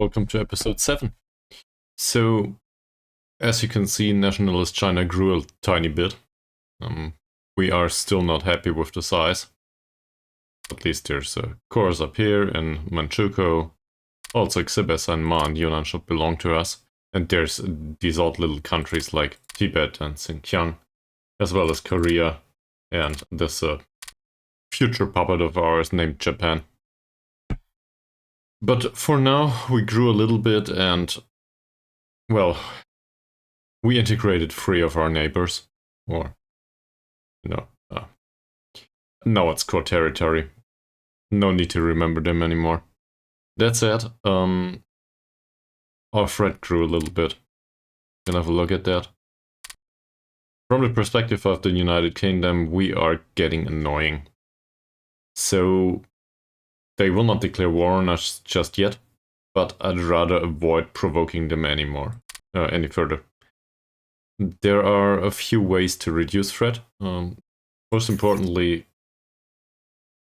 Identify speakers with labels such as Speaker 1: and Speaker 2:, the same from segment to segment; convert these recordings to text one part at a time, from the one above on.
Speaker 1: Welcome to episode 7. So, as you can see, Nationalist China grew a tiny bit. We are still not happy with the size. At least there's cores up here in Manchukuo. Also, Xibei San Ma and Yunnan should belong to us. And there's these odd little countries like Tibet and Xinjiang, as well as Korea, and this future puppet of ours named Japan. But for now, we grew a little bit and, well, we integrated 3 of our neighbors. Or, now it's core territory. No need to remember them anymore. That said, our threat grew a little bit. You can have a look at that. From the perspective of the United Kingdom, we are getting annoying. So, they will not declare war on us just yet, but I'd rather avoid provoking them any further. There are a few ways to reduce threat. Most importantly,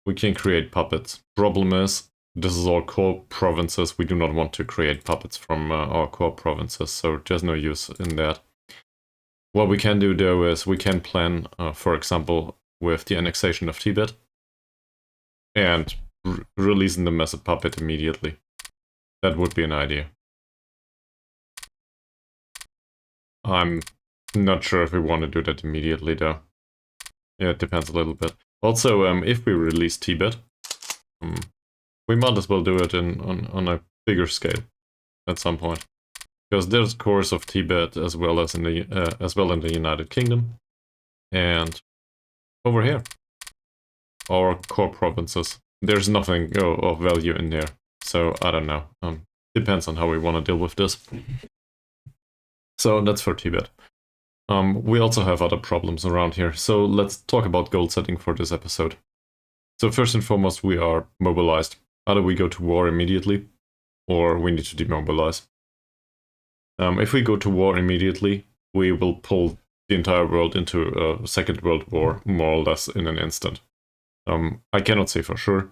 Speaker 1: we can create puppets. Problem is, this is all core provinces. We do not want to create puppets from our core provinces, so there's no use in that. What we can do though is we can plan, for example, with the annexation of Tibet and releasing them as a puppet immediately. That would be an idea. I'm not sure if we want to do that immediately though. Yeah, it depends a little bit. Also, if we release Tibet, we might as well do it on a bigger scale at some point, because there's cores of Tibet as well in the United Kingdom, and over here, our core provinces. There's nothing of value in there, so I don't know. Depends on how we want to deal with this. So that's for Tibet. We also have other problems around here, so let's talk about goal setting for this episode. So first and foremost, we are mobilized. Either we go to war immediately, or we need to demobilize. If we go to war immediately, we will pull the entire world into a second world war, more or less in an instant. I cannot say for sure,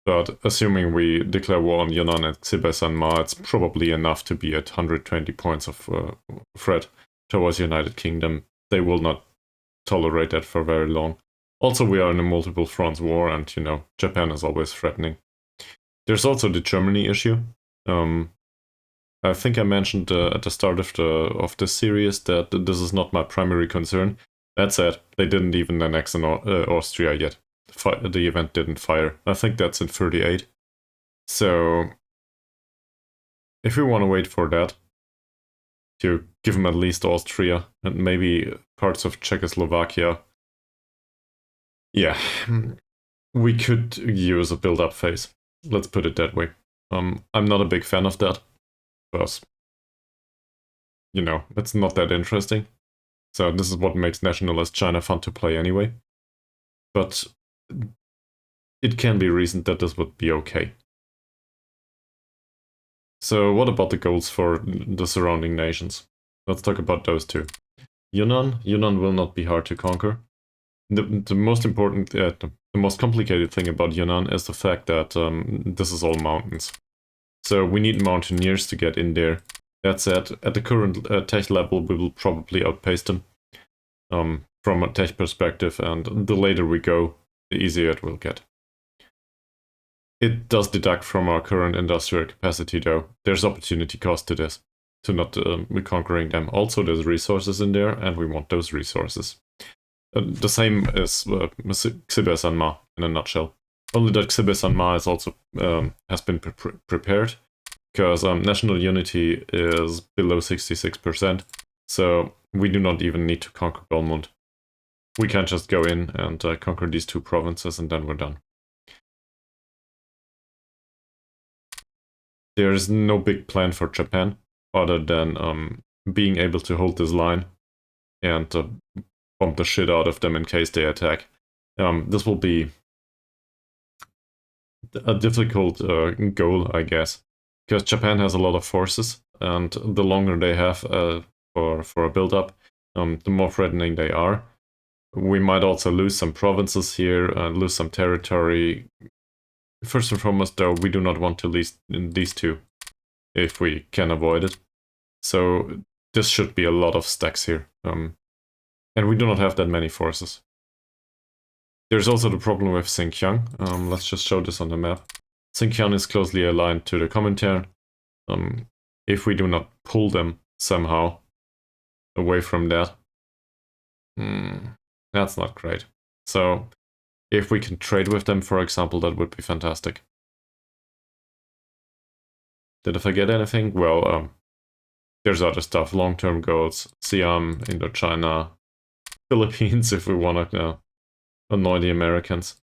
Speaker 1: but assuming we declare war on Yunnan and Xibei San Ma, it's probably enough to be at 120 points of threat towards the United Kingdom. They will not tolerate that for very long. Also, we are in a multiple fronts war, and Japan is always threatening. There's also the Germany issue. I think I mentioned at the start of this series that this is not my primary concern. That said, they didn't even annex Austria yet. The event didn't fire. I think that's in 38. So, if we want to wait for that, to give them at least Austria and maybe parts of Czechoslovakia, yeah, we could use a build-up phase. Let's put it that way. I'm not a big fan of that, because, it's not that interesting. So this is what makes Nationalist China fun to play anyway. But it can be reasoned that this would be okay. So what about the goals for the surrounding nations? Let's talk about those two. Yunnan will not be hard to conquer. The most important, the most complicated thing about Yunnan is the fact that this is all mountains. So we need mountaineers to get in there. That said, at the current tech level, we will probably outpace them from a tech perspective, and the later we go, the easier it will get. It does deduct from our current industrial capacity though. There's opportunity cost to this, to not conquering them. Also, there's resources in there, and we want those resources. The same as Xibei San Ma in a nutshell. Only that Xibei San Ma is also has been prepared, because national unity is below 66%, so we do not even need to conquer Belmont. We can just go in and conquer these 2 provinces, and then we're done. There's no big plan for Japan, other than being able to hold this line and bomb the shit out of them in case they attack. This will be a difficult goal, I guess, because Japan has a lot of forces, and the longer they have for a build-up, the more threatening they are. We might also lose some provinces here, lose some territory. First and foremost, though, we do not want to lose these 2. if we can avoid it. So this should be a lot of stacks here. And we do not have that many forces. There's also the problem with Xinjiang. Let's just show this on the map. Xinjiang is closely aligned to the Comintern. If we do not pull them somehow away from that, that's not great. So if we can trade with them, for example, that would be fantastic. Did I forget anything? Well, there's other stuff, long-term goals, Siam, Indochina, Philippines if we want to annoy the Americans.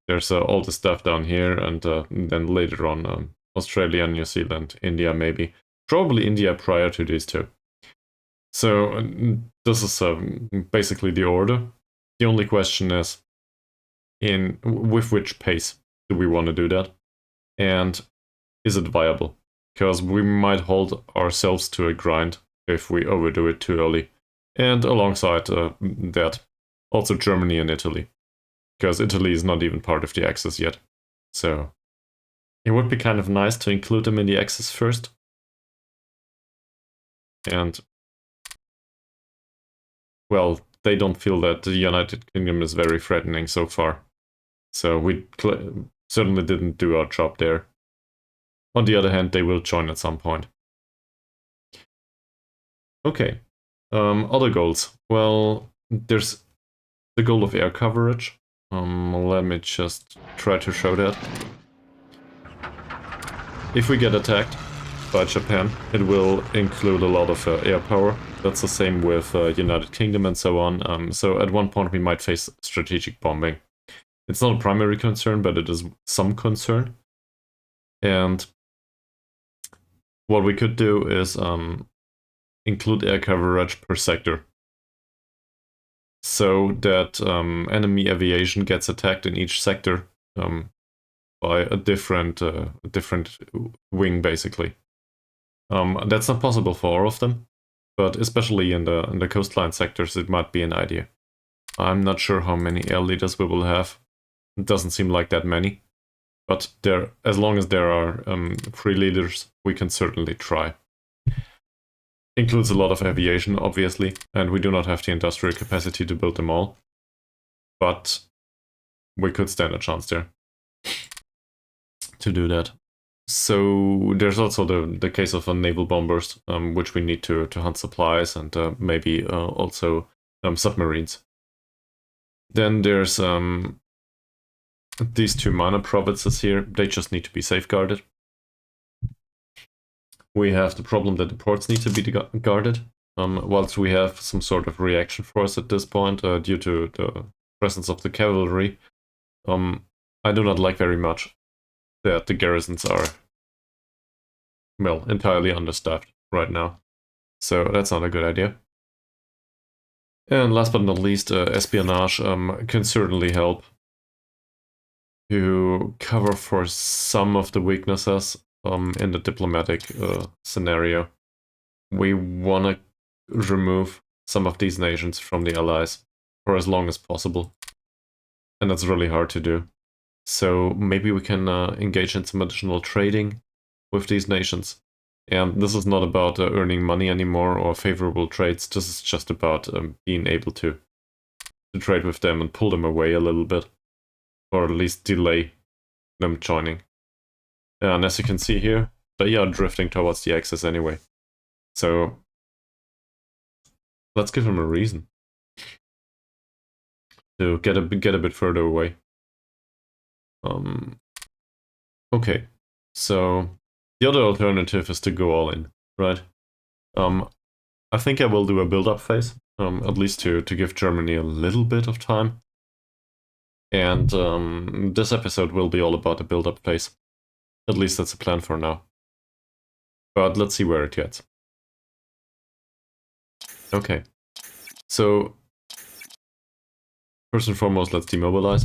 Speaker 1: There's all the stuff down here, and then later on Australia, New Zealand, India maybe. Probably India prior to these two. So this is basically the order. The only question is, with which pace do we want to do that? And is it viable? Because we might hold ourselves to a grind if we overdo it too early. And alongside that, also Germany and Italy. Because Italy is not even part of the Axis yet. So it would be kind of nice to include them in the Axis first. And, well, they don't feel that the United Kingdom is very threatening so far. So we certainly didn't do our job there. On the other hand, they will join at some point. Okay. Other goals. Well, there's the goal of air coverage. Let me just try to show that. If we get attacked by Japan, it will include a lot of air power. That's the same with United Kingdom and so on. So at one point we might face strategic bombing. It's not a primary concern, but it is some concern. And what we could do is include air coverage per sector, so that enemy aviation gets attacked in each sector by a different wing, basically. That's not possible for all of them, but especially in the coastline sectors, it might be an idea. I'm not sure how many air leaders we will have. It doesn't seem like that many, but as long as there are 3 leaders, we can certainly try. Includes a lot of aviation, obviously, and we do not have the industrial capacity to build them all. But we could stand a chance there to do that. So there's also the case of naval bombers, which we need to hunt supplies, and maybe also submarines. Then there's these 2 minor provinces here. They just need to be safeguarded. We have the problem that the ports need to be guarded, whilst we have some sort of reaction force at this point due to the presence of the cavalry. I do not like very much that the garrisons are, well, entirely understaffed right now. So that's not a good idea. And last but not least, espionage can certainly help to cover for some of the weaknesses in the diplomatic scenario. We want to remove some of these nations from the Allies for as long as possible. And that's really hard to do. So maybe we can engage in some additional trading with these nations. And this is not about earning money anymore or favorable trades. This is just about being able to trade with them and pull them away a little bit. Or at least delay them joining. And as you can see here, they are drifting towards the Axis anyway. So let's give them a reason to get a bit further away. Okay, so the other alternative is to go all in, right? I think I will do a build-up phase, at least to give Germany a little bit of time. And this episode will be all about the build-up phase. At least that's the plan for now. But let's see where it gets. Okay, so first and foremost, let's demobilize.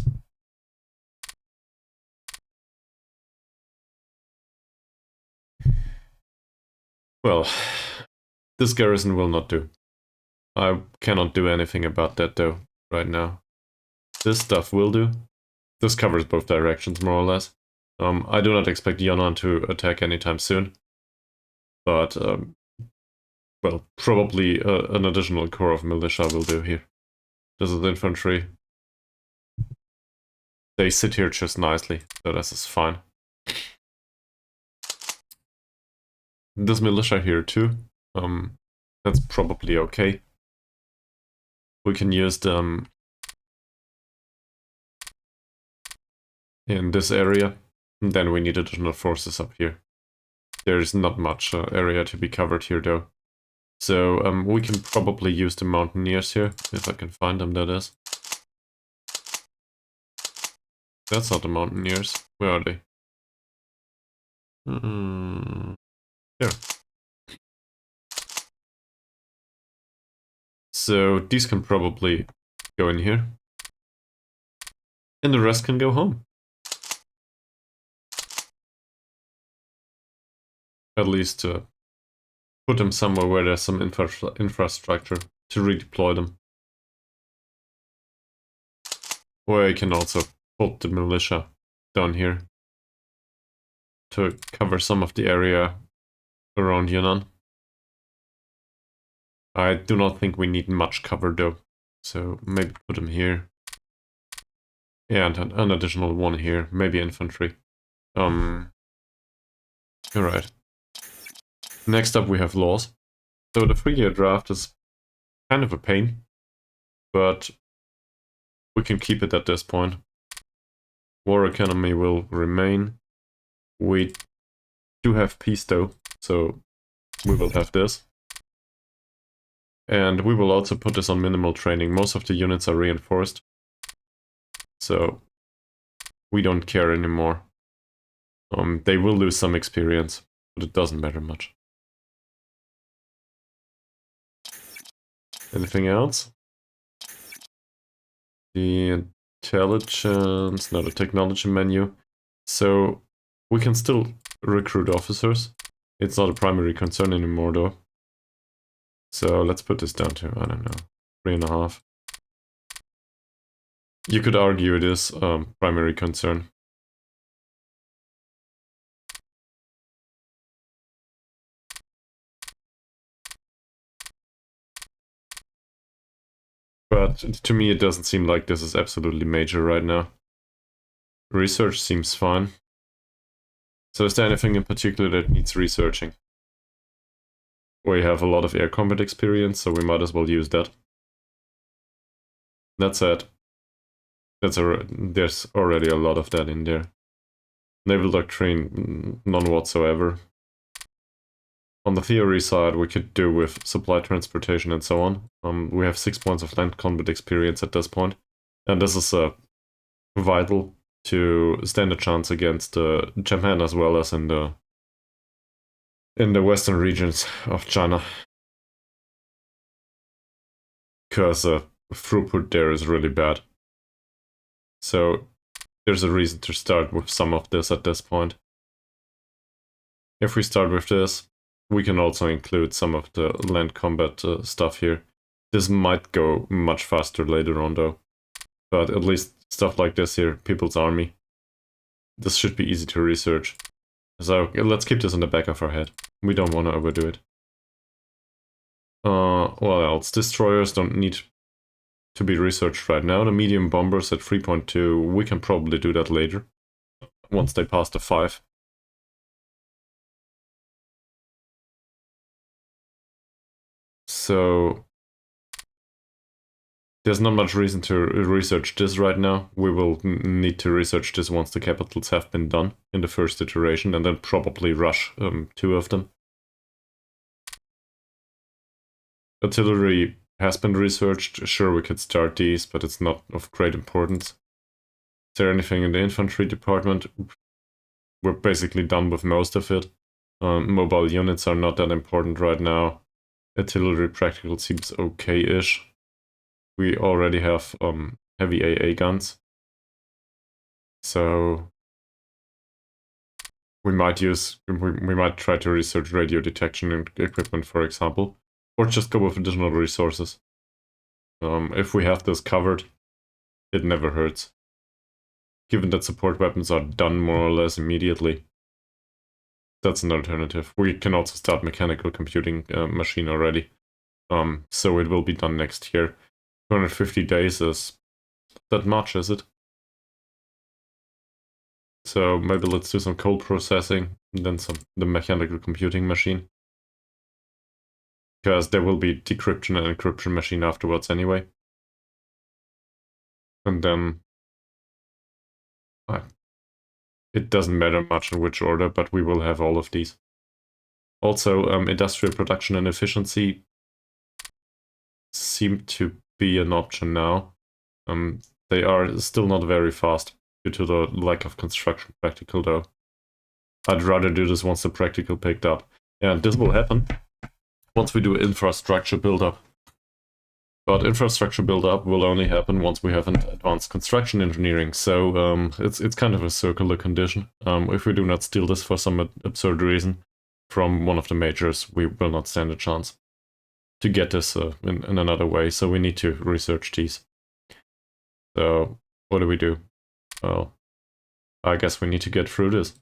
Speaker 1: Well, this garrison will not do. I cannot do anything about that though, right now. This stuff will do. This covers both directions, more or less. I do not expect Yunnan to attack anytime soon. But, well, probably an additional corps of militia will do here. This is infantry. They sit here just nicely, so this is fine. This militia here too. That's probably okay. We can use them in this area. And then we need additional forces up here. There's not much area to be covered here though. So we can probably use the mountaineers here, if I can find them, that is. That's not the mountaineers. Where are they? Here. So these can probably go in here. And the rest can go home. At least put them somewhere where there's some infrastructure to redeploy them. Or I can also put the militia down here to cover some of the area around Yunnan. I do not think we need much cover though, so maybe put them here. And an additional one here, maybe infantry. Alright. Next up we have laws. So the 3-year draft is kind of a pain, but we can keep it at this point. War economy will remain. We do have peace though, so we will have this. And we will also put this on minimal training. Most of the units are reinforced, so we don't care anymore. They will lose some experience, but it doesn't matter much. Anything else? The intelligence, no, the technology menu. So we can still recruit officers. It's not a primary concern anymore though. So let's put this down to, I don't know, 3.5. You could argue it is primary concern. But to me it doesn't seem like this is absolutely major right now. Research seems fine. So is there anything in particular that needs researching? We have a lot of air combat experience, so we might as well use that. That said, there's already a lot of that in there. Naval doctrine, none whatsoever. On the theory side, we could do with supply transportation and so on. We have 6 points of land combat experience at this point, and this is vital to stand a chance against Japan as well as in the western regions of China, because throughput there is really bad. So there's a reason to start with some of this at this point. If we start with this, we can also include some of the land combat stuff here. This might go much faster later on though, but at least stuff like this here, People's Army, this should be easy to research. So let's keep this in the back of our head. We don't want to overdo it. What else? Destroyers don't need to be researched right now. The medium bombers at 3.2, we can probably do that later, once they pass the 5. So there's not much reason to research this right now. We will need to research this once the capitals have been done in the first iteration, and then probably rush 2 of them. Artillery has been researched. Sure, we could start these, but it's not of great importance. Is there anything in the infantry department? We're basically done with most of it. Mobile units are not that important right now. Artillery practical seems okay-ish. We already have heavy AA guns. So we might try to research radio detection and equipment, for example, or just go with additional resources. If we have this covered, it never hurts. Given that support weapons are done more or less immediately, that's an alternative. We can also start mechanical computing machine already. So it will be done next year. 250 days is that much, is it? So maybe let's do some cold processing, and then the mechanical computing machine. Because there will be decryption and encryption machine afterwards anyway. And then it doesn't matter much in which order, but we will have all of these. Also, industrial production and efficiency seem to be an option now. They are still not very fast due to the lack of construction practical though. I'd rather do this once the practical picked up. And this will happen once we do infrastructure build-up. But infrastructure build-up will only happen once we have an advanced construction engineering, so it's kind of a circular condition. If we do not steal this for some absurd reason from one of the majors, we will not stand a chance to get this in another way, so we need to research these. So what do we do? Well, I guess we need to get through this.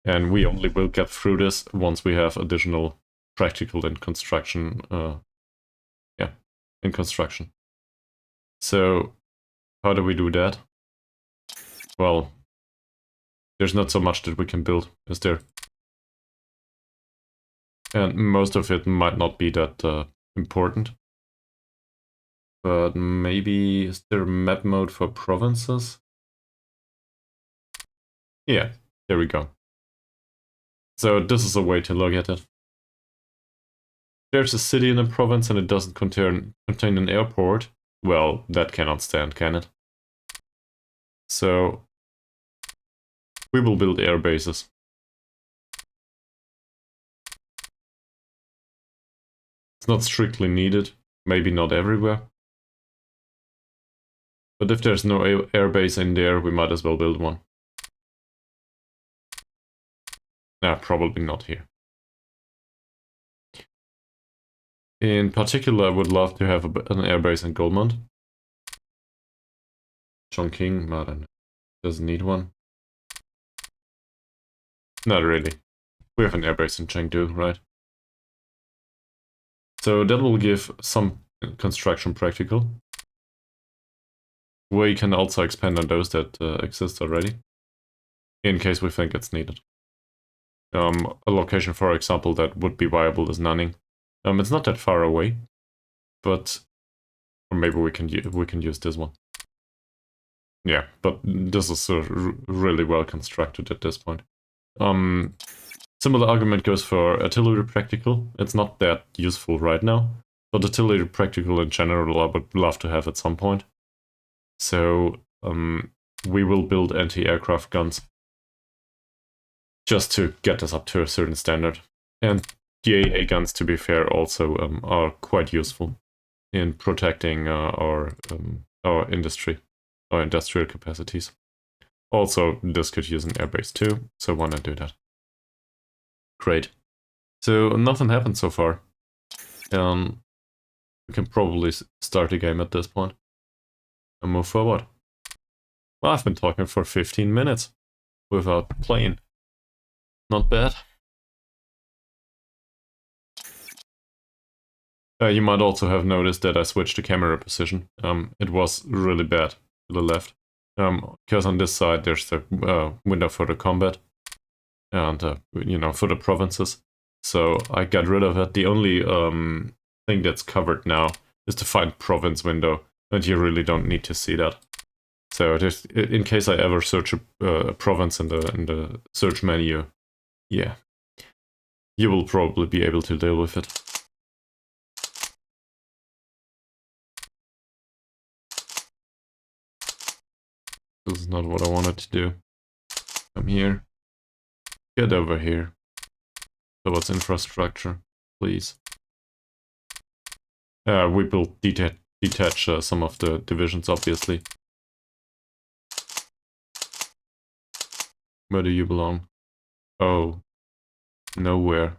Speaker 1: And we only will get through this once we have additional practical in construction, in construction. So how do we do that? Well, there's not so much that we can build, is there? And most of it might not be that important. But maybe, is there map mode for provinces? Yeah, there we go. So this is a way to look at it. There's a city in a province and it doesn't contain an airport. Well, that cannot stand, can it? So we will build air bases. It's not strictly needed, maybe not everywhere. But if there's no air base in there, we might as well build one. Nah, probably not here. In particular, I would love to have an airbase in Goldmont. Chongqing, I don't know. Doesn't need one. Not really. We have an airbase in Chengdu, right? So that will give some construction practical. We can also expand on those that exist already, in case we think it's needed. A location, for example, that would be viable is Nanning. It's not that far away, but or maybe we can use this one. Yeah, but this is really well constructed at this point. Similar argument goes for artillery practical. It's not that useful right now, but artillery practical in general I would love to have at some point. So we will build anti-aircraft guns just to get us up to a certain standard. And the AA guns, to be fair, also are quite useful in protecting our industry, our industrial capacities. Also, this could use an airbase too, so why not do that? Great. So nothing happened so far. We can probably start the game at this point and move forward. Well, I've been talking for 15 minutes without playing. Not bad. You might also have noticed that I switched the camera position. It was really bad to the left. Because on this side there's the window for the combat and for the provinces. So I got rid of it. The only thing that's covered now is the find province window, and you really don't need to see that. So in case I ever search a province in the search menu, yeah, you will probably be able to deal with it. This is not what I wanted to do. Come here. Get over here. Towards infrastructure, please. We will detach some of the divisions, obviously. Where do you belong? Oh, nowhere.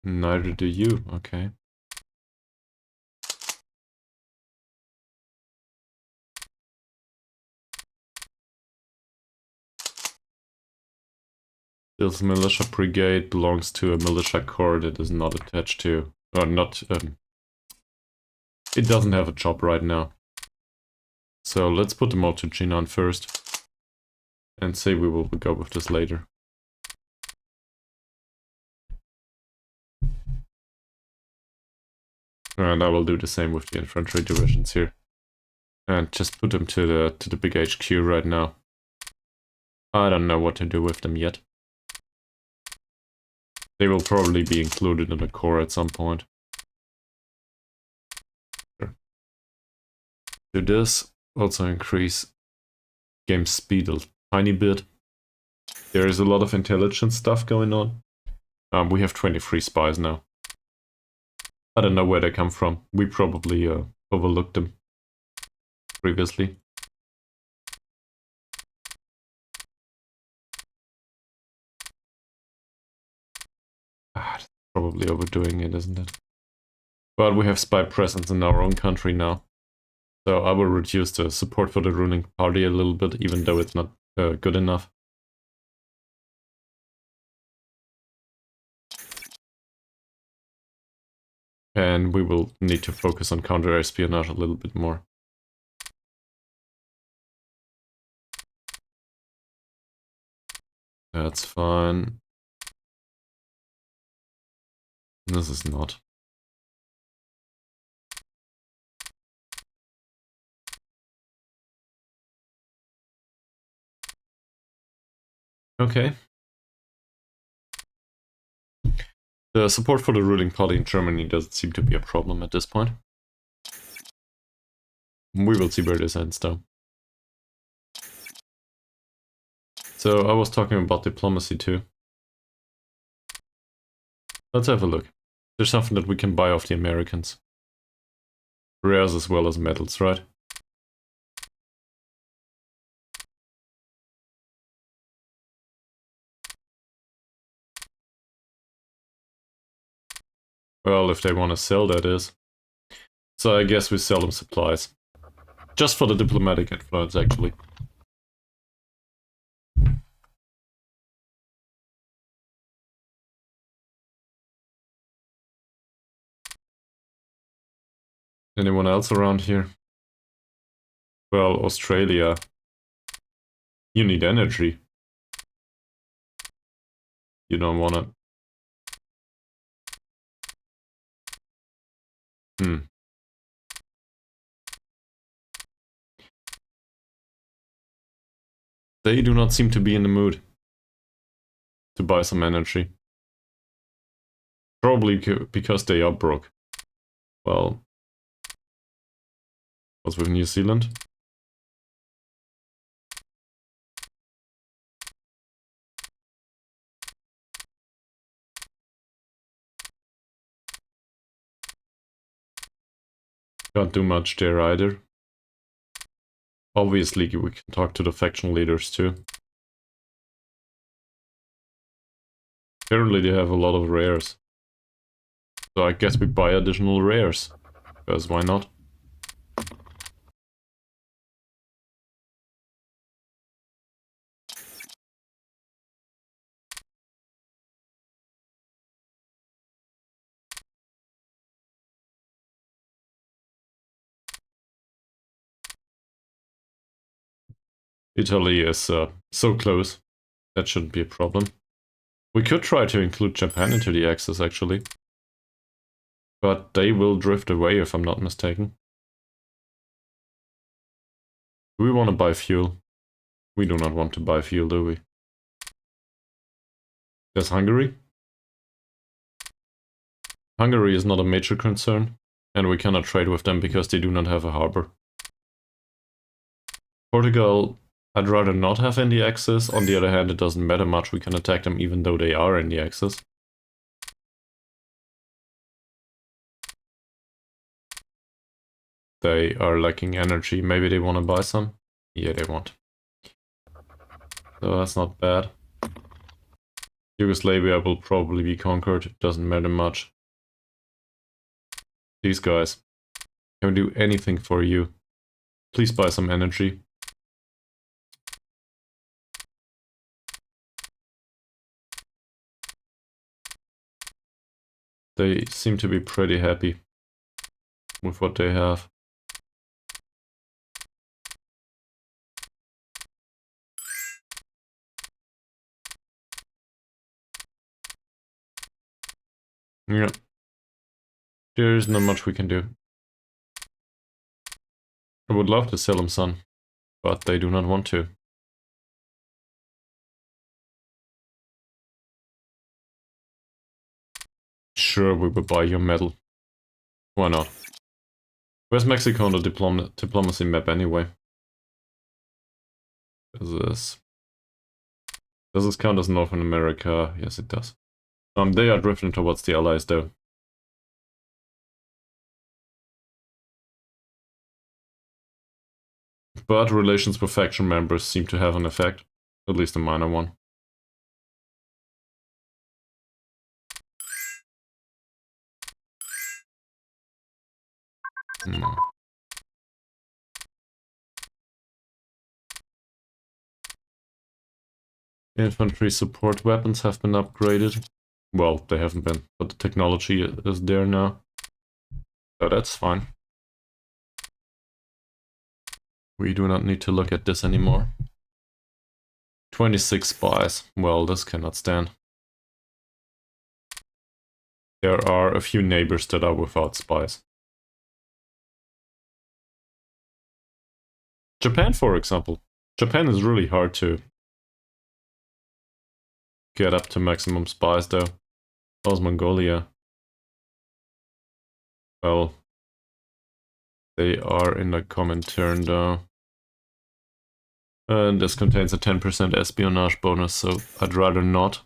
Speaker 1: Neither do you, okay. This militia brigade belongs to a militia corps that is not attached to, or not, it doesn't have a job right now. So let's put them all to Yunnan first, and say we will go with this later. And I will do the same with the infantry divisions here. And just put them to the big HQ right now. I don't know what to do with them yet. They will probably be included in the core at some point. Sure. Do this, also increase game speed a tiny bit. There is a lot of intelligence stuff going on. We have 23 spies now. I don't know where they come from. We probably overlooked them previously. Probably overdoing it, isn't it? But we have spy presence in our own country now. So I will reduce the support for the ruling party a little bit, even though it's not good enough. And we will need to focus on counter-espionage a little bit more. That's fine. This is not. Okay. The support for the ruling party in Germany doesn't seem to be a problem at this point. We will see where this ends though. So I was talking about diplomacy too. Let's have a look. There's something that we can buy off the Americans. Rares as well as metals, right? Well, if they want to sell, that is. So I guess we sell them supplies. Just for the diplomatic influence, actually. Anyone else around here? Well, Australia. You need energy. You don't want it. They do not seem to be in the mood to buy some energy. Probably because they are broke. Well, what's with New Zealand? Can't do much there either. Obviously, we can talk to the faction leaders too. Apparently they have a lot of rares. So I guess we buy additional rares. Because why not? Italy is so close. That shouldn't be a problem. We could try to include Japan into the Axis, actually. But they will drift away, if I'm not mistaken. Do we want to buy fuel? We do not want to buy fuel, do we? There's Hungary. Hungary is not a major concern, and we cannot trade with them because they do not have a harbor. Portugal, I'd rather not have in the Axis. On the other hand, it doesn't matter much. We can attack them even though they are in the Axis. They are lacking energy. Maybe they want to buy some? Yeah, they want. So that's not bad. Yugoslavia will probably be conquered. It doesn't matter much. These guys. Can we do anything for you? Please buy some energy. they seem to be pretty happy with what they have. Yeah. There's not much we can do. I would love to sell them some, but they do not want to. Sure, we will buy your metal. Why not? Where's Mexico on the diplomacy map anyway? Does this count as Northern America? Yes, it does. They are drifting towards the Allies though. But relations with faction members seem to have an effect. At least a minor one. No. Infantry support weapons have been upgraded. Well, they haven't been, but the technology is there now. So that's fine. We do not need to look at this anymore. 26 spies. Well, this cannot stand. There are a few neighbors that are without spies. Japan, for example. Japan is really hard to get up to maximum spies, though. How's Mongolia? Well, they are in a common turn, though. And this contains a 10% espionage bonus, so I'd rather not.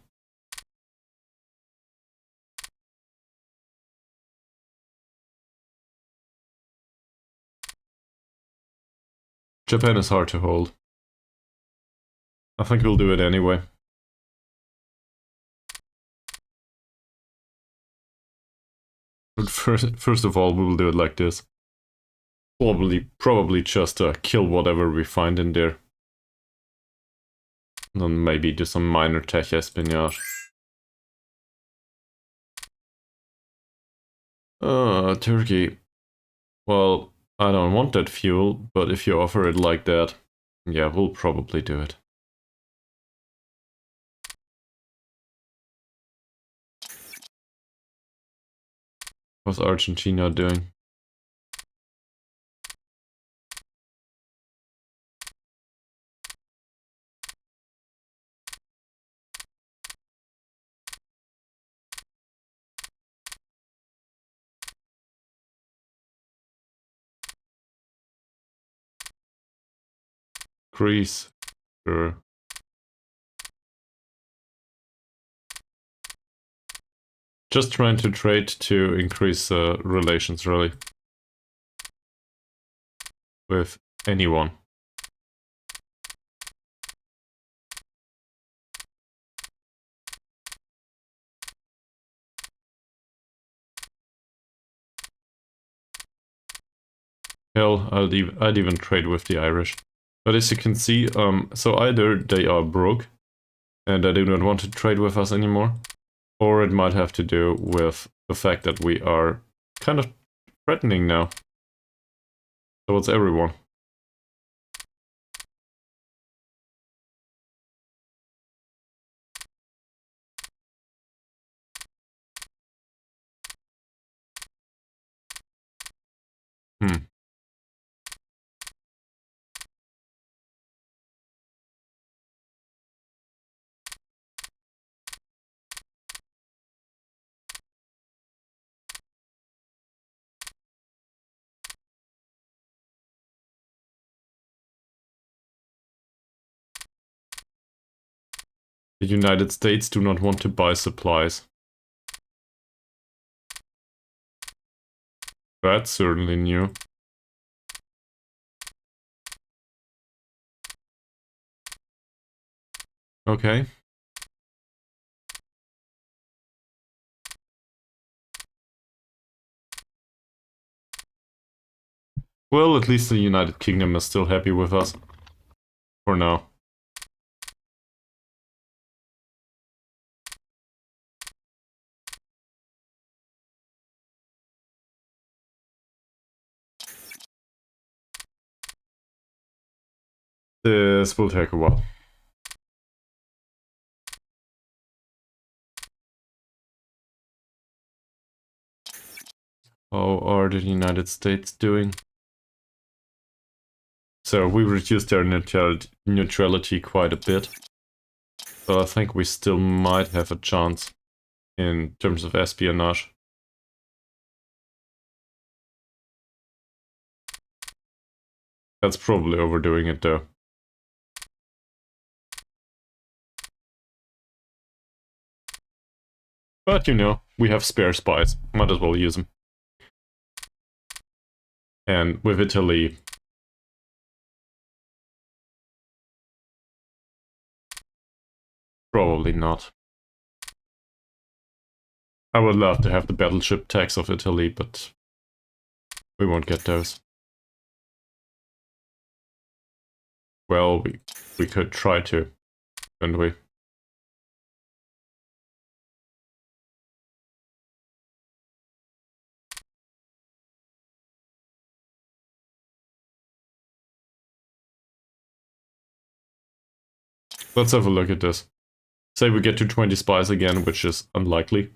Speaker 1: Japan is hard to hold. I think we'll do it anyway. But first of all, we will do it like this. Probably just kill whatever we find in there. And then maybe do some minor tech espionage. Turkey. Well, I don't want that fuel, but if you offer it like that, yeah, we'll probably do it. What's Argentina doing? Greece. Sure. Just trying to trade to increase relations, really. With anyone. Hell, I'd even trade with the Irish. But as you can see, so either they are broke and they do not want to trade with us anymore, or it might have to do with the fact that we are kind of threatening now towards everyone. Hmm. The United States do not want to buy supplies. That's certainly new. Okay. Well, at least the United Kingdom is still happy with us. For now. This will take a while. How are the United States doing? So we reduced their neutrality quite a bit. But I think we still might have a chance in terms of espionage. That's probably overdoing it though. But you know, we have spare spies. Might as well use them. And with Italy, probably not. I would love to have the battleship tax of Italy, but we won't get those. Well, we could try to, couldn't we? Let's have a look at this. Say we get to 20 spies again, which is unlikely.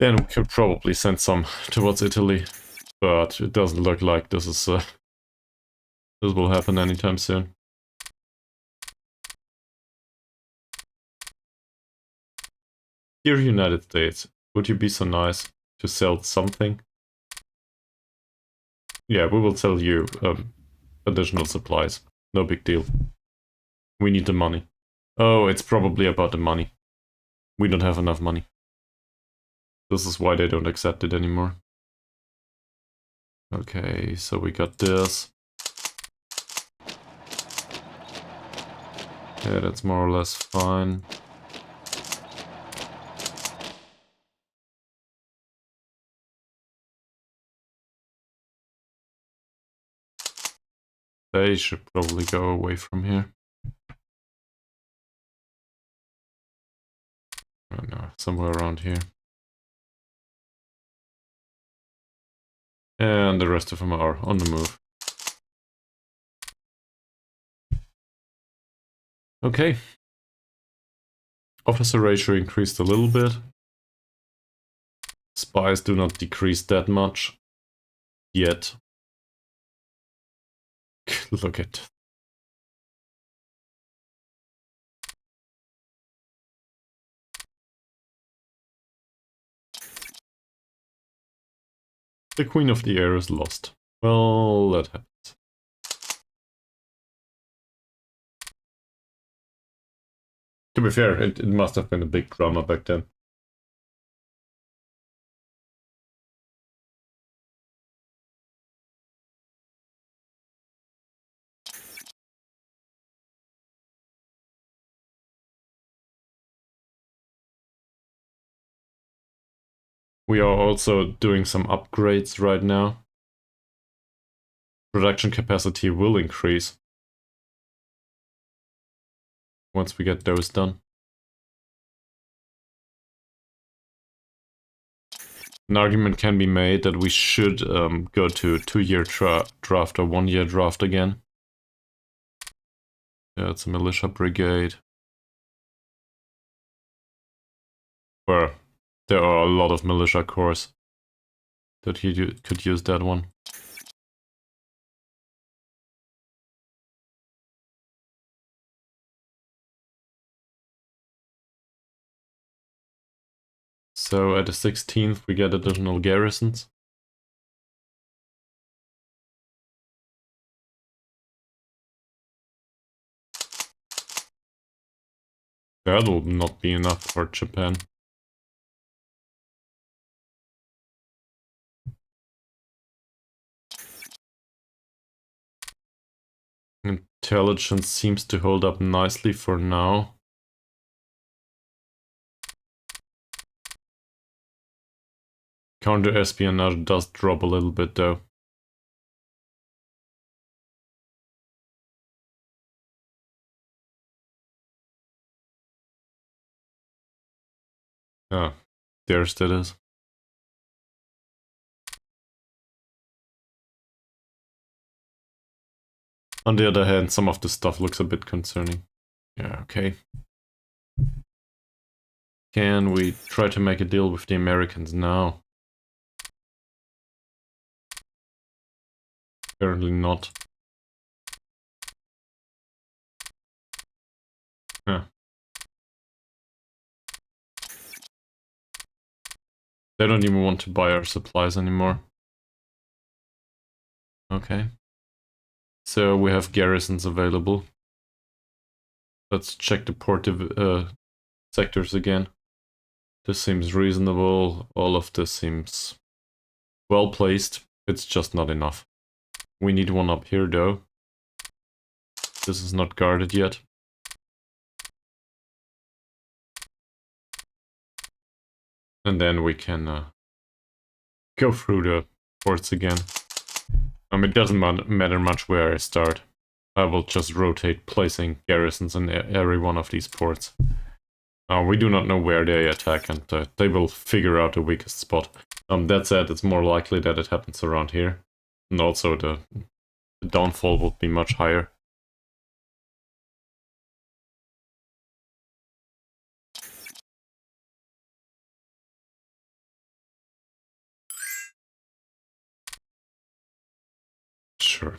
Speaker 1: Then we could probably send some towards Italy, but it doesn't look like this is this will happen anytime soon. Dear United States, would you be so nice to sell something? Yeah, we will sell you additional supplies. No big deal. We need the money. Oh, it's probably about the money. We don't have enough money. This is why they don't accept it anymore. Okay, so we got this. Yeah, that's more or less fine. They should probably go away from here. Oh no, somewhere around here. And the rest of them are on the move. Okay. Officer ratio increased a little bit. Spies do not decrease that much. Yet. Look at. The Queen of the Air is lost. Well, that happens. To be fair, it must have been a big drama back then. We are also doing some upgrades right now. Production capacity will increase once we get those done. An argument can be made that we should go to 2-year draft or 1-year draft again. Yeah, it's a militia brigade. Where there are a lot of militia corps that you could use that one. So at the 16th we get additional garrisons. That'll not be enough for Japan. Intelligence seems to hold up nicely for now. Counter-espionage does drop a little bit though. Ah, there's that is. On the other hand, some of the stuff looks a bit concerning. Yeah, okay. Can we try to make a deal with the Americans now? Apparently not. Huh. They don't even want to buy our supplies anymore. Okay. So we have garrisons available. Let's check the port sectors again. This seems reasonable. All of this seems well placed. It's just not enough. We need one up here though. This is not guarded yet. And then we can go through the ports again. It doesn't matter much where I start. I will just rotate placing garrisons in every one of these ports. We do not know where they attack, and they will figure out the weakest spot. That said, it's more likely that it happens around here. And also the downfall would be much higher. Sure.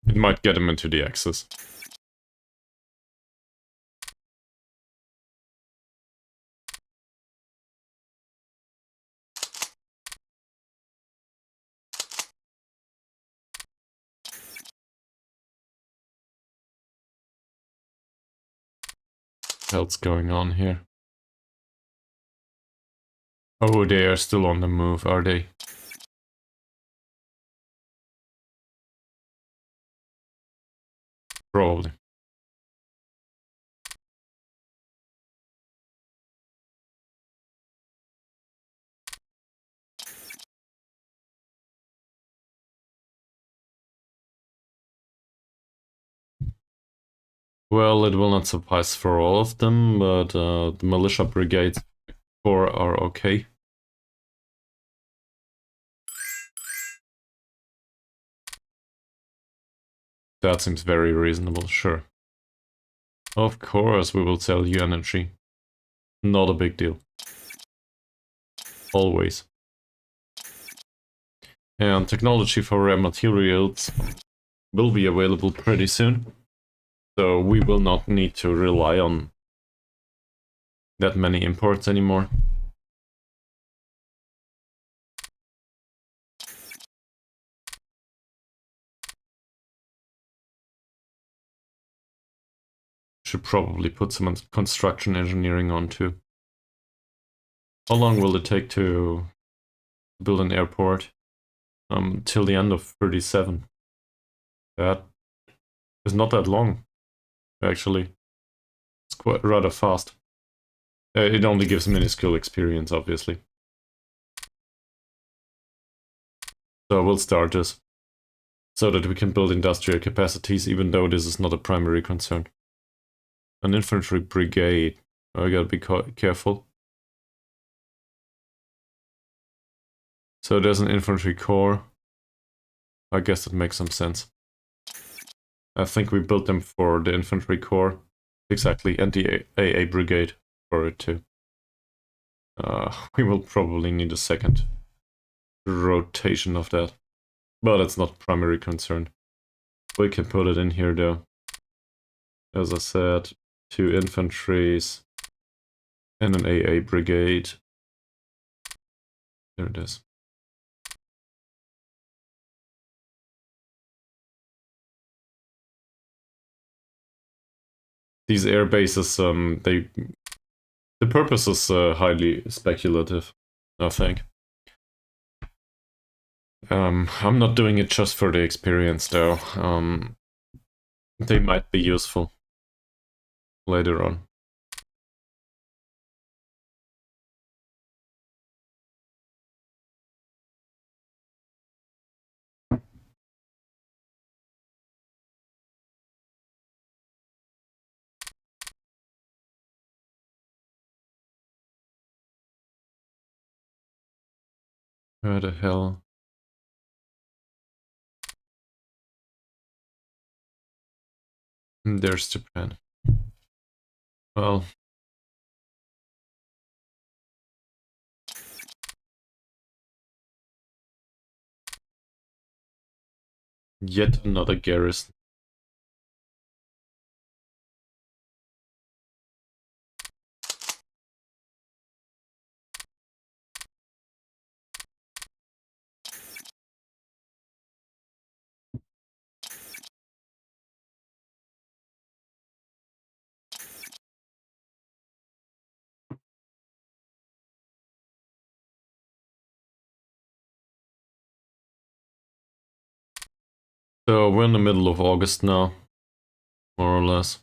Speaker 1: It might get him into the Axis. What else going on here? Oh, they are still on the move, are they? Probably. Well, it will not suffice for all of them, but the militia brigades 4 are okay. That seems very reasonable, sure. Of course, we will sell you energy. Not a big deal. Always. And technology for rare materials will be available pretty soon. So we will not need to rely on that many imports anymore. Should probably put some construction engineering on too. How long will it take to build an airport? Till the end of 37. That is not that long, actually. It's quite rather fast. It only gives minuscule experience, obviously. So we'll start this, so that we can build industrial capacities, even though this is not a primary concern. An infantry brigade. I gotta be careful. So there's an infantry corps. I guess that makes some sense. I think we built them for the infantry corps. Exactly, and the AA brigade for it too. We will probably need a second rotation of that. But it's not primary concern. We can put it in here though. As I said, 2 infantries and an AA brigade. There it is. These air bases, the purpose is highly speculative, I think. I'm not doing it just for the experience though. They might be useful later on. Where the hell? There's Japan. Well, yet another garrison. So we're in the middle of August now, more or less.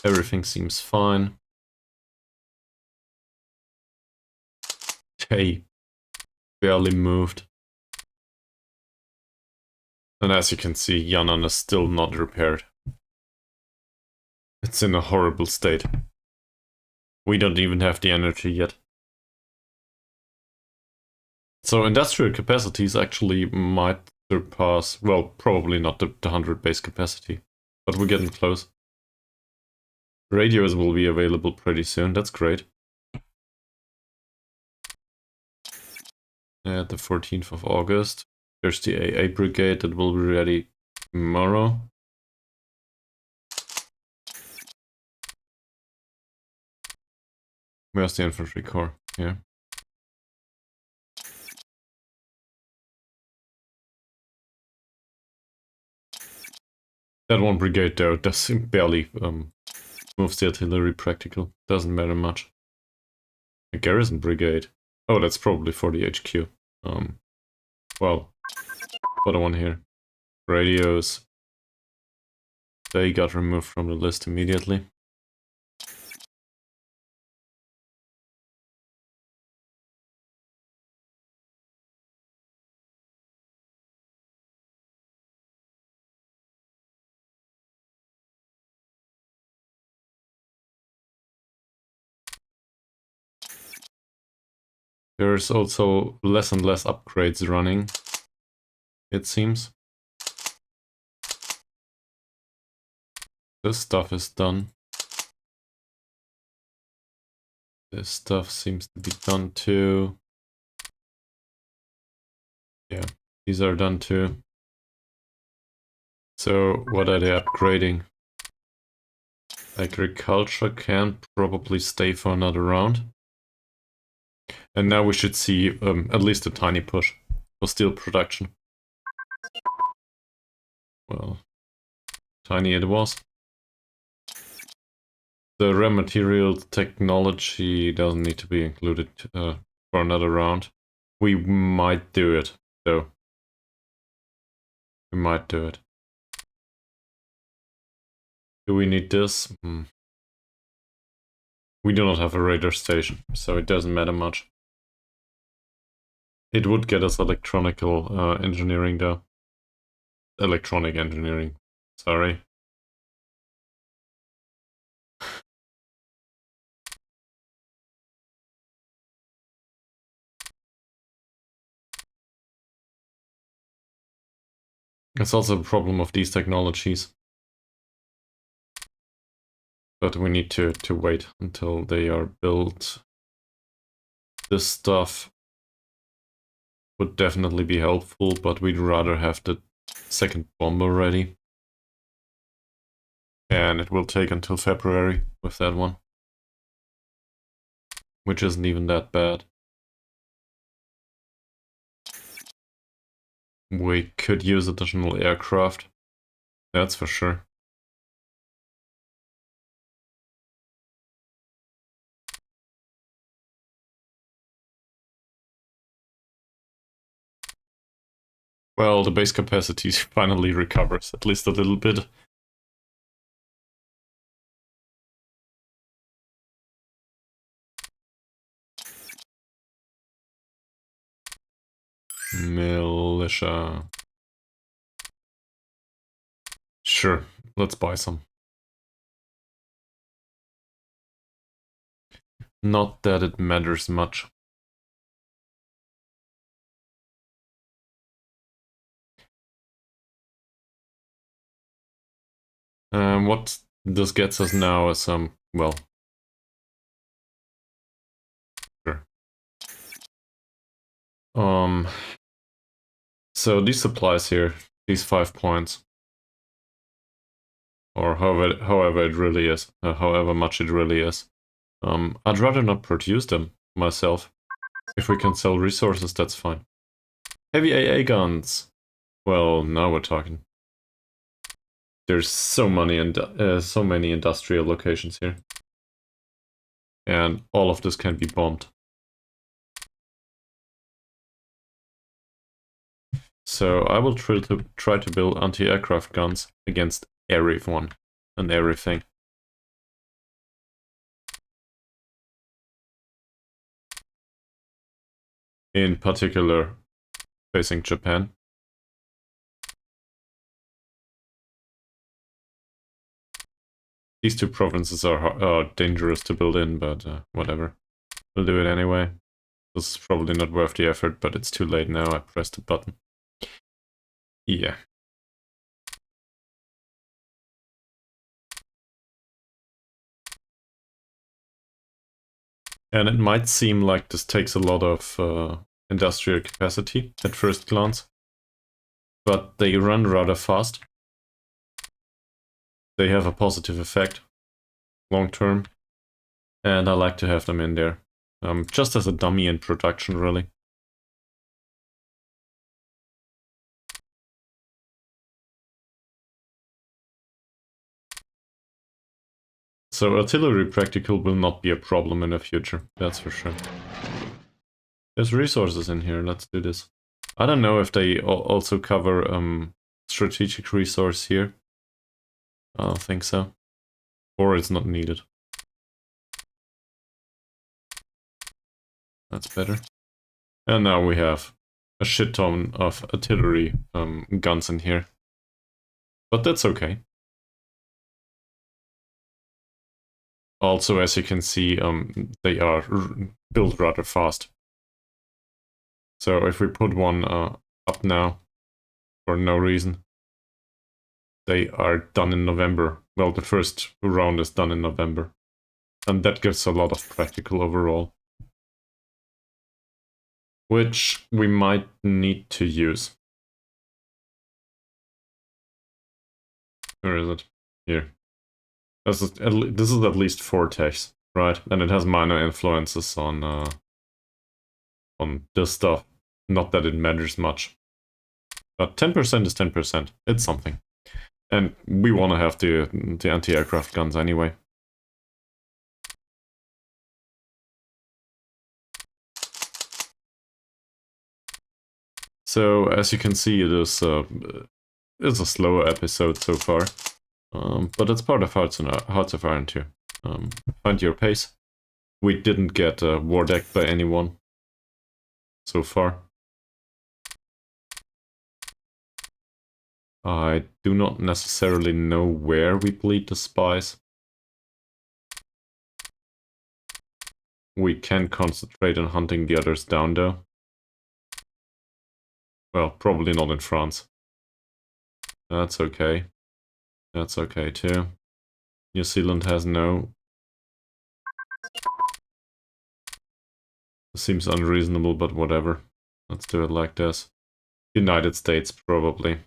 Speaker 1: Everything seems fine. Hey, barely moved. And as you can see, Yunnan is still not repaired. It's in a horrible state. We don't even have the energy yet. So industrial capacities actually might surpass, well, probably not the 100 base capacity, but we're getting close. Radios will be available pretty soon, that's great. At the 14th of August, there's the AA brigade that will be ready tomorrow. Where's the infantry corps? Here. That one brigade though does barely moves the artillery practical. Doesn't matter much. A garrison brigade. Oh, that's probably for the HQ. Well, for the one here. Radios. They got removed from the list immediately. There's also less and less upgrades running, it seems. This stuff is done. This stuff seems to be done too. Yeah, these are done too. So what are they upgrading? Agriculture can probably stay for another round. And now we should see at least a tiny push for steel production. Well, tiny it was. The raw material technology doesn't need to be included for another round. We might do it, though. We might do it. Do we need this? We do not have a radar station, so it doesn't matter much. It would get us electronical engineering, though. Electronic engineering, sorry. It's also a problem of these technologies. But we need to wait until they are built. This stuff would definitely be helpful, but we'd rather have the second bomber ready. And it will take until February with that one. Which isn't even that bad. We could use additional aircraft. That's for sure. Well, the base capacity finally recovers, at least a little bit. Militia. Sure, let's buy some. Not that it matters much. What this gets us now is some, well... Sure. So these supplies here, these 5 points, or however it really is, however much it really is, I'd rather not produce them myself. If we can sell resources, that's fine. Heavy AA guns. Well, now we're talking. There's so many industrial locations here, and all of this can be bombed. So I will try to build anti-aircraft guns against everyone and everything. In particular, facing Japan. These two provinces are dangerous to build in, but whatever. We'll do it anyway. This is probably not worth the effort, but it's too late now. I pressed the button. Yeah. And it might seem like this takes a lot of industrial capacity at first glance, but they run rather fast. They have a positive effect long term, and I like to have them in there. Just as a dummy in production, really. So artillery practical will not be a problem in the future, that's for sure. There's resources in here, let's do this. I don't know if they also cover strategic resource here. I don't think so. Or it's not needed. That's better. And now we have a shit ton of artillery guns in here. But that's okay. Also, as you can see, they are built rather fast. So if we put one up now, for no reason, they are done in November. Well, the first round is done in November. And that gives a lot of practical overall. Which we might need to use. Where is it? Here. This is at least 4 techs, right? And it has minor influences on this stuff. Not that it matters much. But 10% is 10%. It's something. And we want to have the anti-aircraft guns anyway. So, as you can see, it is it's a slower episode so far. But it's part of Hearts of Iron 2. Find your pace. We didn't get war decked by anyone so far. I do not necessarily know where we bleed the spies. We can concentrate on hunting the others down though. Well, probably not in France. That's okay. That's okay too. New Zealand has no. Seems unreasonable, but whatever. Let's do it like this. United States, probably.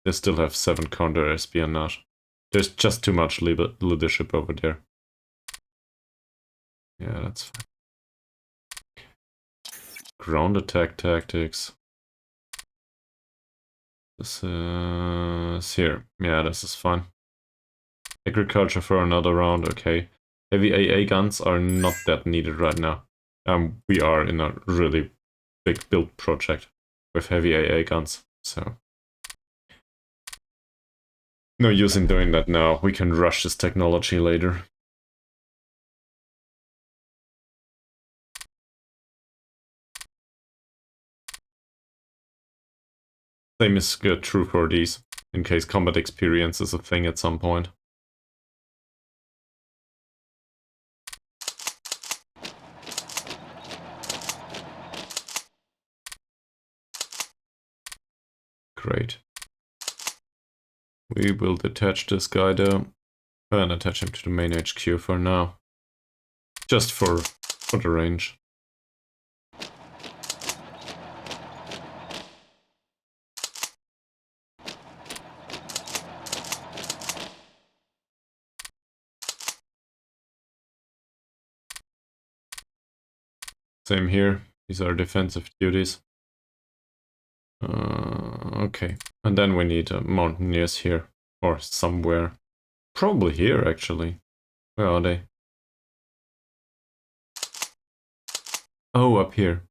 Speaker 1: They still have 7 counter-espionage. There's just too much leadership over there. Yeah, that's fine. Ground attack tactics. This is here. Yeah, this is fine. Agriculture for another round, okay. Heavy AA guns are not that needed right now. We are in a really big build project with heavy AA guns, so no use in doing that now. We can rush this technology later. Same is true for these, in case combat experience is a thing at some point. Great. We will detach this guy though. And attach him to the main HQ for now. Just for the range. Same here. These are defensive duties. Okay. And then we need mountaineers here. Or somewhere. Probably here, actually. Where are they? Oh, up here.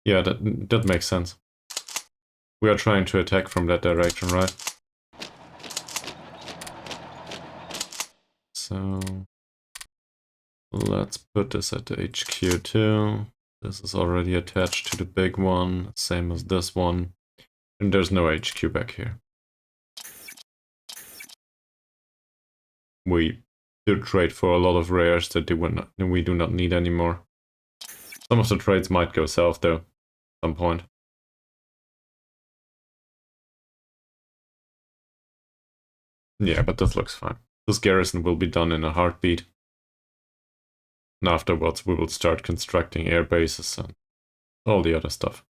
Speaker 1: Yeah, that makes sense. We are trying to attack from that direction, right? So... let's put this at the HQ too. This is already attached to the big one, same as this one. And there's no HQ back here. We do trade for a lot of rares that we do not need anymore. Some of the trades might go south though, at some point. Yeah, but this looks fine. This garrison will be done in a heartbeat. And afterwards we will start constructing air bases and all the other stuff.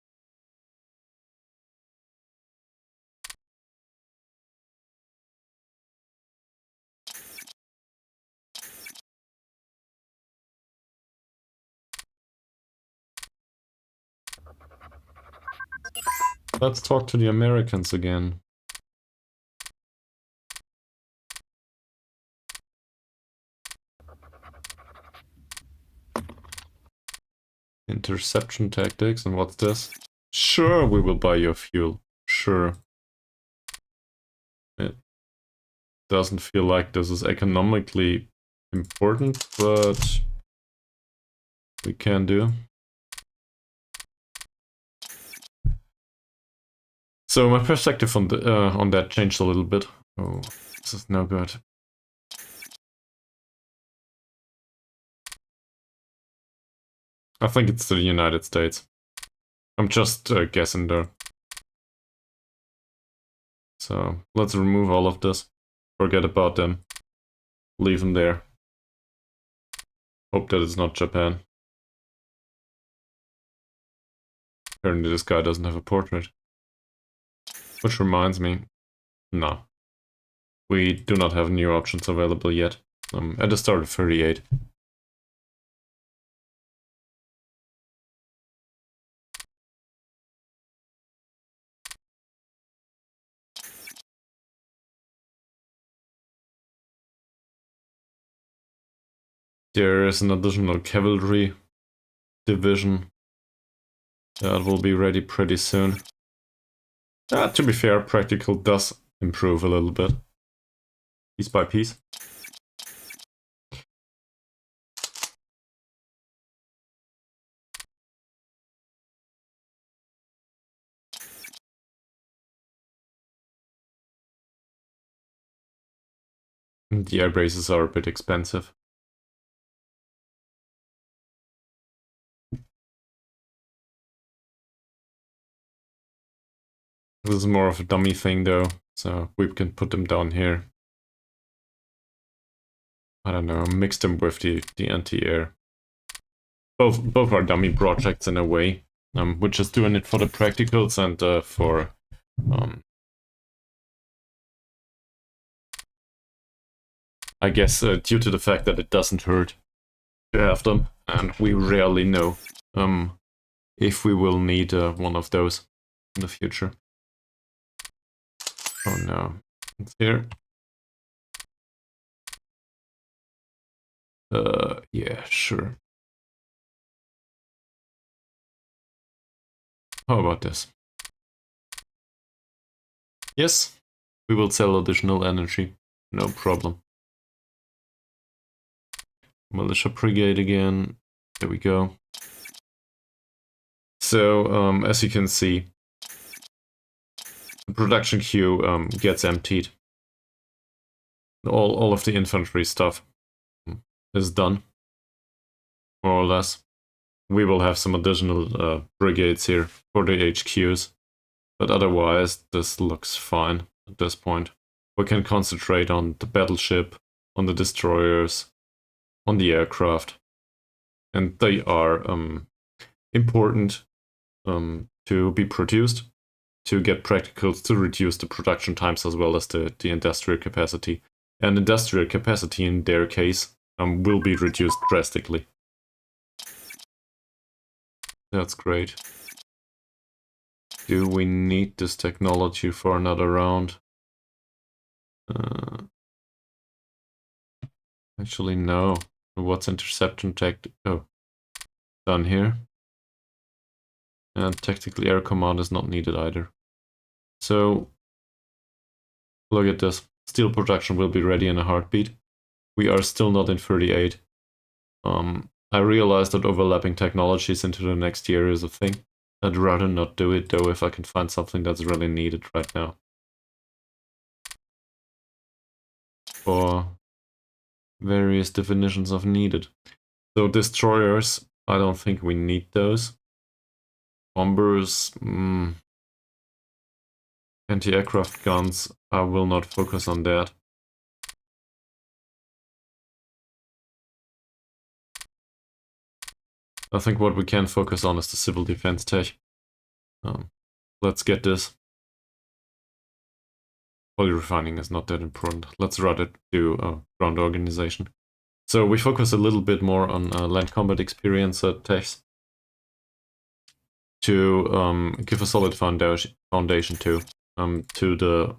Speaker 1: Let's talk to the Americans again. Interception tactics, and what's this? Sure, we will buy your fuel. Sure. It doesn't feel like this is economically important, but we can do. So my perspective on that changed a little bit. Oh, this is no good. I think it's the United States. I'm just guessing there. So let's remove all of this. Forget about them. Leave them there. Hope that it's not Japan. Apparently this guy doesn't have a portrait. Which reminds me, no. We do not have new options available yet. At the start of 38. There is an additional cavalry division that will be ready pretty soon. To be fair, practical does improve a little bit. Piece by piece. The air bases are a bit expensive. This is more of a dummy thing though, so we can put them down here. I don't know, mix them with the anti-air. Both are dummy projects in a way. We're just doing it for the practicals and for I guess due to the fact that it doesn't hurt to have them, and we rarely know if we will need one of those in the future. Oh no, it's here. Yeah, sure. How about this? Yes, we will sell additional energy, no problem. Militia brigade again, there we go. So, as you can see, the production queue gets emptied. All of the infantry stuff is done, more or less. We will have some additional brigades here for the HQs, but otherwise this looks fine at this point. We can concentrate on the battleship, on the destroyers, on the aircraft, and they are important to be produced, to get practicals, to reduce the production times as well as the industrial capacity. And industrial capacity in their case will be reduced drastically. That's great. Do we need this technology for another round? Actually, no. What's interception tech? Oh, done here. And tactical air command is not needed either. So, look at this. Steel production will be ready in a heartbeat. We are still not in 38. I realize that overlapping technologies into the next year is a thing. I'd rather not do it though if I can find something that's really needed right now. For various definitions of needed. So destroyers, I don't think we need those. Bombers, anti-aircraft guns, I will not focus on that. I think what we can focus on is the civil defense tech. Let's get this. Oil refining is not that important. Let's rather do ground organization. So we focus a little bit more on land combat experience techs to give a solid foundation to the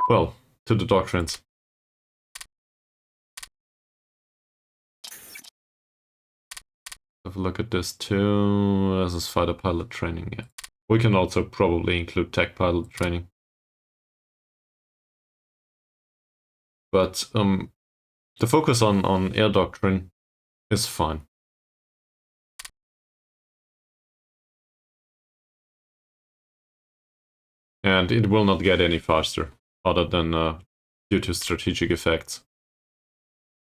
Speaker 1: well, to the doctrines. Have a look at this too. This is fighter pilot training, yeah. We can also probably include tech pilot training. But the focus on air doctrine is fine. And it will not get any faster, other than due to strategic effects.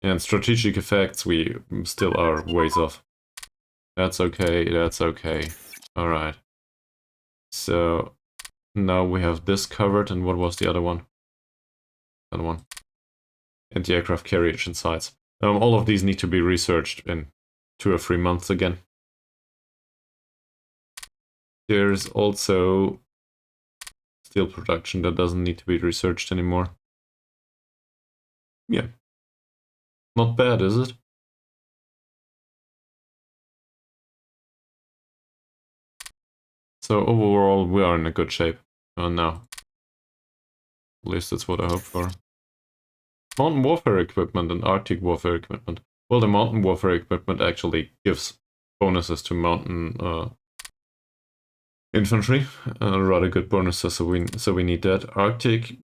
Speaker 1: And strategic effects, we still are ways off. That's okay, that's okay. Alright. So, now we have this covered, and what was the other one? Other one. Anti-aircraft carriage and sights. All of these need to be researched in 2 or 3 months again. There's also steel production that doesn't need to be researched anymore. Yeah. Not bad, is it? So overall, we are in a good shape now. At least that's what I hope for. Mountain warfare equipment and Arctic warfare equipment. Well, the mountain warfare equipment actually gives bonuses to mountain infantry. Rather good bonuses, so we need that. Arctic...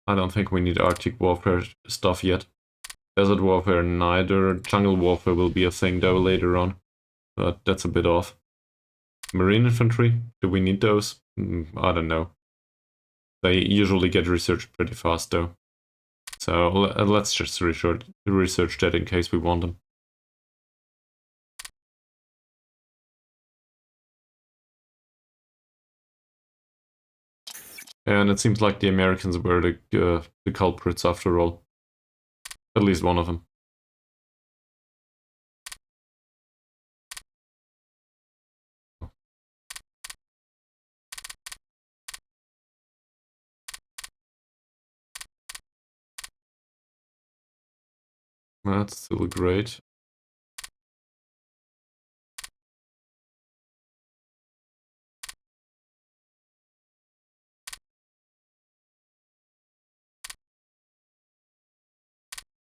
Speaker 1: I don't think we need Arctic warfare stuff yet. Desert warfare, neither. Jungle warfare will be a thing though later on. But that's a bit off. Marine infantry, do we need those? I don't know. They usually get researched pretty fast though. So let's just research that in case we want them. And it seems like the Americans were the culprits after all. At least one of them. That's still great.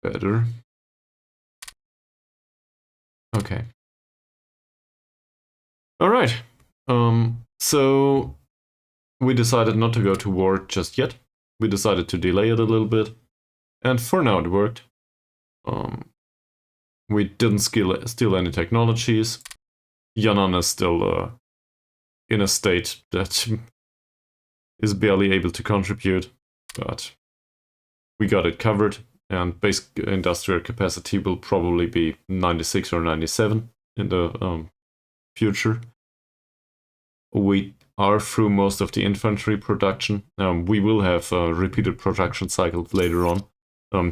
Speaker 1: Better. Okay. Alright. So we decided not to go to war just yet. We decided to delay it a little bit. And for now it worked. We didn't steal any technologies. Yunnan is still in a state that is barely able to contribute, but we got it covered, and basic industrial capacity will probably be 96 or 97 in the future. We are through most of the infantry production. We will have repeated production cycles later on.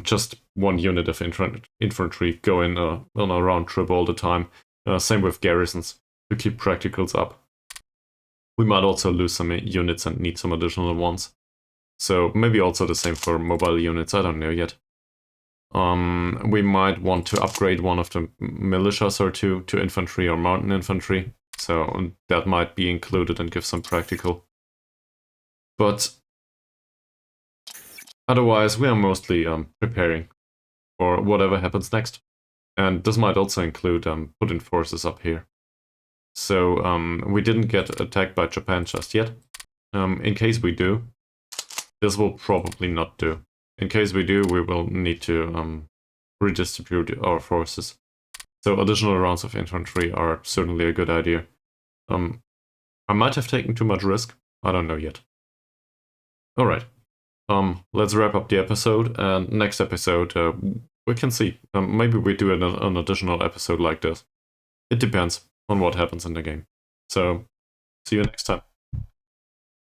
Speaker 1: Just one unit of infantry going on a round trip all the time. Same with garrisons to keep practicals up. We might also lose some units and need some additional ones. So maybe also the same for mobile units, I don't know yet. We might want to upgrade one of the militias or two to infantry or mountain infantry. So that might be included and give some practical. But otherwise, we are mostly preparing for whatever happens next. And this might also include putting forces up here. So we didn't get attacked by Japan just yet. In case we do, this will probably not do. In case we do, we will need to redistribute our forces. So additional rounds of infantry are certainly a good idea. I might have taken too much risk. I don't know yet. Alright. Let's wrap up the episode, and next episode, we can see. Maybe we do an additional episode like this. It depends on what happens in the game. So, see you next time.